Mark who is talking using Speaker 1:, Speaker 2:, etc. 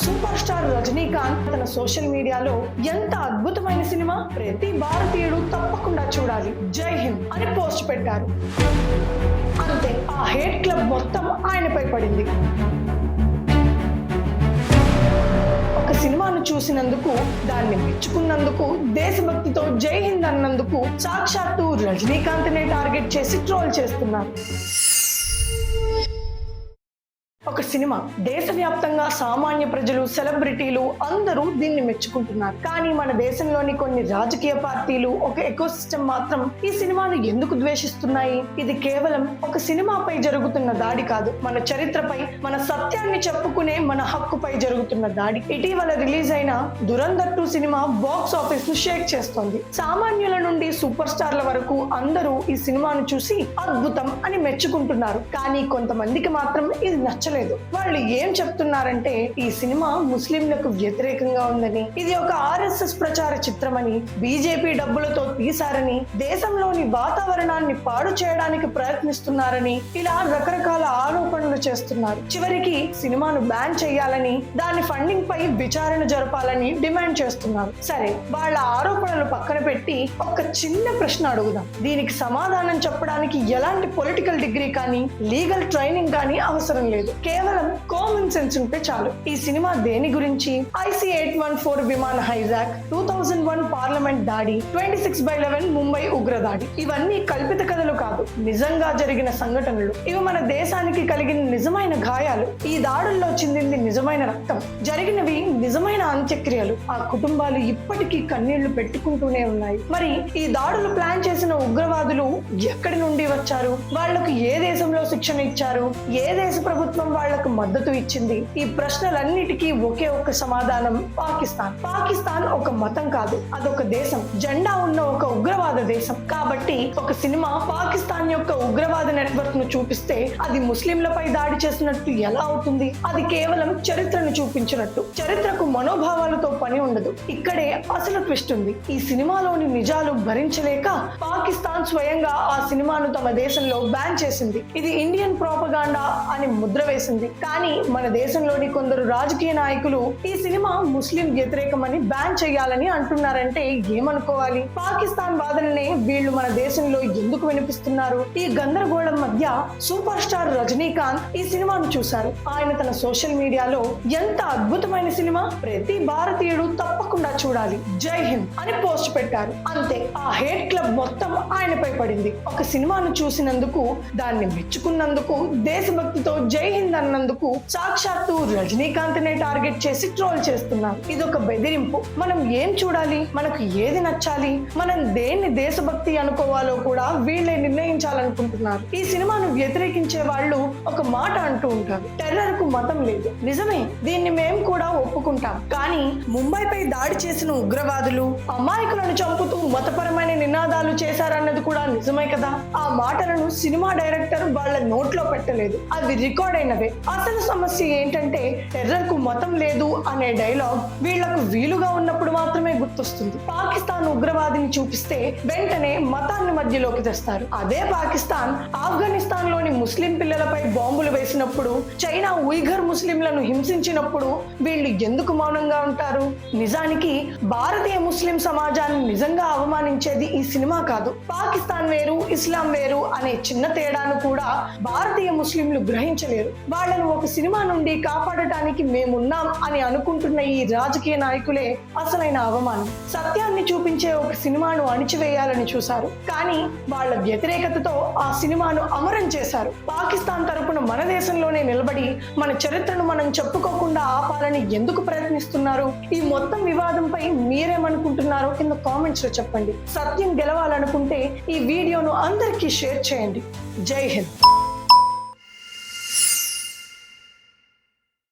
Speaker 1: Super star Rajinikanth తన social మీడియాలో ఎంత అద్భుతమైన సినిమా, ప్రతి భారతీయుడు తప్పకుండా చూడాలి, జై హింద్ అని పోస్ట్ పెట్టారు. అంతే, ఆ హేట్ క్లబ్ మొత్తం ఆయనపై పడింది. ఒక సినిమాను చూసినందుకు, దాన్ని మెచ్చుకున్నందుకు, దేశభక్తితో జై హింద్ అన్నందుకు సాక్షాత్తు రజనీకాంత్ నే టార్గెట్ చేసి ట్రోల్ చేస్తున్నారు. ఒక సినిమా దేశవ్యాప్తంగా సామాన్య ప్రజలు, సెలబ్రిటీలు అందరూ దీన్ని మెచ్చుకుంటున్నారు. కానీ మన దేశంలోని కొన్ని రాజకీయ పార్టీలు, ఒక ఎకో సిస్టమ్ మాత్రం ఈ సినిమాను ఎందుకు ద్వేషిస్తున్నాయి? ఇది కేవలం ఒక సినిమాపై జరుగుతున్న దాడి కాదు, మన చరిత్రపై, మన సత్యాన్ని చెప్పుకునే మన హక్కుపై జరుగుతున్న దాడి. ఇటీవల రిలీజ్ అయిన దురంధర్ 2 సినిమా బాక్స్ ఆఫీస్ ను షేక్ చేస్తోంది. సామాన్యుల నుండి సూపర్ స్టార్ల వరకు అందరూ ఈ సినిమాను చూసి అద్భుతం అని మెచ్చుకుంటున్నారు. కానీ కొంతమందికి మాత్రం ఇది నచ్చలేదు. వాళ్ళు ఏం చెప్తున్నారంటే, ఈ సినిమా ముస్లింలకు వ్యతిరేకంగా ఉందని, ఇది ఒక RSS ప్రచార చిత్రమని, బీజేపీ డబ్బులతో తీశారని, దేశంలోని వాతావరణాన్ని పాడు చేయడానికి ప్రయత్నిస్తున్నారని, ఇలా రకరకాల ఆరోపణలు చేస్తున్నారు. చివరికి సినిమాను బ్యాన్ చేయాలని, దాని ఫండింగ్ పై విచారణ జరపాలని డిమాండ్ చేస్తున్నారు. సరే, వాళ్ళ ఆరోపణలు పక్కన పెట్టి ఒక చిన్న ప్రశ్న అడుగుదాం. దీనికి సమాధానం చెప్పడానికి ఎలాంటి పొలిటికల్ డిగ్రీ కానీ, లీగల్ ట్రైనింగ్ కానీ అవసరం లేదు. కేవలం కామన్ సెన్స్ ఉంటే చాలు. ఈ సినిమా దేని గురించి? IC-814 విమాన హైజాక్, 2001 పార్లమెంట్ దాడి, 26/11 ముంబై ఉగ్రదాడి. ఇవన్నీ కల్పిత కథలు కాదు, నిజంగా జరిగిన సంఘటనలు. ఇవి మన దేశానికి కలిగిన నిజమైన గాయాలు. ఈ దాడుల్లో చిందింది నిజమైన రక్తం, జరిగినవి నిజమైన అంత్యక్రియలు. ఆ కుటుంబాలు ఇప్పటికీ కన్నీళ్లు పెట్టుకుంటూనే ఉన్నాయి. మరి ఈ దాడులు ప్లాన్ చేసిన ఉగ్రవాదులు ఎక్కడి నుండి వచ్చారు? వాళ్లకు ఏ దేశంలో శిక్షణ ఇచ్చారు? ఏ దేశ ప్రభుత్వం వాళ్లకు మద్దతు ఇచ్చింది? ఈ ప్రశ్నలన్నిటికీ ఒకే ఒక్క సమాధానం, పాకిస్తాన్. పాకిస్తాన్ ఒక మతం కాదు, అదొక దేశం, జెండా ఉన్న ఒక ఉగ్రవాద దేశం. కాబట్టి ఒక సినిమా పాకిస్తాన్ యొక్క ఉగ్రవాద నెట్వర్క్ ను చూపిస్తే అది ముస్లింలపై దాడి చేసినట్టు ఎలా అవుతుంది? అది కేవలం చరిత్రను చూపించినట్టు. చరిత్రకు మనోభావాలతో పని ఉండదు. ఇక్కడే అసలు ట్విస్ట్ ఉంది. ఈ సినిమాలోని నిజాలు భరించలేక పాకిస్తాన్ స్వయంగా ఆ సినిమాను తమ దేశంలో బ్యాన్ చేసింది. ఇది ఇండియన్ ప్రోపగాండా అని ముద్ర వేసింది. కానీ మన దేశంలోని కొందరు రాజకీయ నాయకులు ఈ సినిమా ముస్లిం వ్యతిరేకమని బ్యాన్ చేయాలని అంటున్నారంటే ఏమనుకోవాలి? పాకిస్తాన్ వాదననే వీళ్ళు మన దేశంలో ఎందుకు వినిపిస్తున్నారు? ఈ గందరగోళం మధ్య సూపర్ స్టార్ రజనీకాంత్ ఈ సినిమాను చూశారు. ఆయన తన సోషల్ మీడియాలో ఎంత అద్భుతమైన సినిమా, ప్రతి భారతీయుడు తప్పకుండా చూడాలి, జై హింద్ అని పోస్ట్ పెట్టారు. అంతే, ఆ హేట్ క్లబ్ మొత్తం ఆయనపై పడింది. ఒక సినిమాను చూసినందుకు, దాన్ని మెచ్చుకున్నందుకు, దేశభక్తితో జై హింద్ అన్నందుకు సాక్షాత్తు రజనీకాంత్ నే టార్గెట్ చేసి ట్రోల్ చేస్తున్నారు. ఇదొక బెదిరింపు. మనం ఏం చూడాలి, మనకు ఏది నచ్చాలి, మనం దేన్ని దేశభక్తి అనుకోవాలో కూడా వీళ్ళే నిర్ణయించాలనుకుంటున్నారు. ఈ సినిమాను వ్యతిరేకించే వాళ్ళు ఒక మాట అంటూ ఉంటారు, టెర్రర్ కు మతం లేదు. నిజమే, దీన్ని మేము కూడా ఒప్పుకుంటాం. కానీ ముంబైపై దాడి చేసిన ఉగ్రవాదులు అమాయకులను చంపుతూ మతపరమైన నినాదాలు చేశారన్నది కూడా నిజమే కదా. ఆ మాటలను సినిమా డైరెక్టర్ వాళ్ళ నోట్లో పెట్టలేదు, అవి రికార్డ్ అయినవే. అసలు సమస్య ఏంటంటే, టెర్రర్ కు మతం లేదు అనే డైలాగ్ వీళ్లకు వీలుగా ఉన్నప్పుడు మాత్రమే గుర్తొస్తుంది. పాకిస్తాన్ ఉగ్రవాదిని చూపిస్తే వెంటనే మతాన్ని మధ్యలోకి తెస్తారు. అదే పాకిస్తాన్ ఆఫ్ఘనిస్తాన్ లోని ముస్లిం పిల్లలపై బాంబులు వేసినప్పుడు, చైనా ఉయిఘర్ ముస్లింలను హింసించినప్పుడు వీళ్ళు ఎందుకు మౌనంగా ఉంటారు? నిజానికి భారతీయ ముస్లిం సమాజాన్ని నిజంగా అవమానించేది ఈ సినిమా కాదు. పాకిస్తాన్ వేరు, ఇస్లాం వేరు అనే చిన్న తేడాను కూడా భారతీయ ముస్లింలు గ్రహించలేరు. వాళ్ళను ఒక సినిమా నుండి కాపాడటానికి మేమున్నాం అని అనుకుంటున్న ఈ రాజకీయ నాయకులే అసలైన అవమానం. సత్యాన్ని చూపించే ఒక సినిమాను అణిచివేయాలని చూశారు, కానీ వాళ్ళ వ్యతిరేకతతో ఆ సినిమాను అమరం చేశారు. పాకిస్తాన్ తరపున మన దేశంలోనే నిలబడి మన చరిత్రను మనం చెప్పుకోకుండా ఆపాలని ఎందుకు ప్రయత్నిస్తున్నారు? ఈ మొత్తం వివాదంపై మీరేమనుకుంటున్నారో కింద కామెంట్స్ లో చెప్పండి. సత్యం గెలవాలనుకుంటే ఈ వీడియోను అందరికీ షేర్ చేయండి. జై హింద్.